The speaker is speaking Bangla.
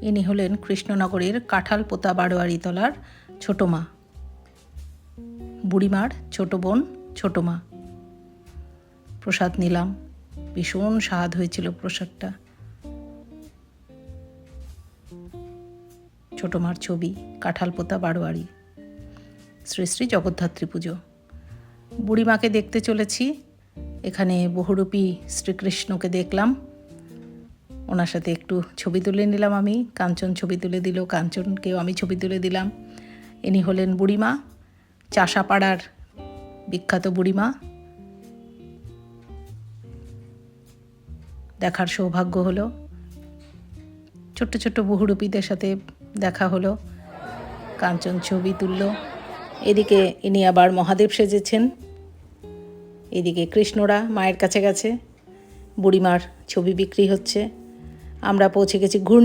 ইনি হলেন কৃষ্ণনগরের কাঁঠালপোতা বারোয়ারিতলার ছোটো মা, বুড়িমার ছোটো বোন ছোটো মা। প্রসাদ নিলাম, ভীষণ স্বাদ হয়েছিল প্রসাদটা। ছোটো মার ছবি, কাঁঠালপোতা বারোয়ারি, শ্রী শ্রী জগদ্ধাত্রী পুজো। বুড়িমাকে দেখতে চলেছি, এখানে বহুরূপী শ্রীকৃষ্ণকে দেখলাম, ওনার সাথে একটু ছবি তুলে নিলাম আমি। কাঞ্চন ছবি তুলে দিল, কাঞ্চনকেও আমি ছবি তুলে দিলাম। ইনি হলেন বুড়িমা, চাষাপাড়ার বিখ্যাত বুড়িমা। দেখার সৌভাগ্য হলো, ছোট্ট ছোট্ট বহুরূপীদের সাথে দেখা হলো, কাঞ্চন ছবি তুলল। এদিকে ইনি আবার মহাদেব সেজেছেন, এদিকে কৃষ্ণরা মায়ের কাছে গেছে, বুড়িমার ছবি বিক্রি হচ্ছে। আমরা পৌঁছে গেছি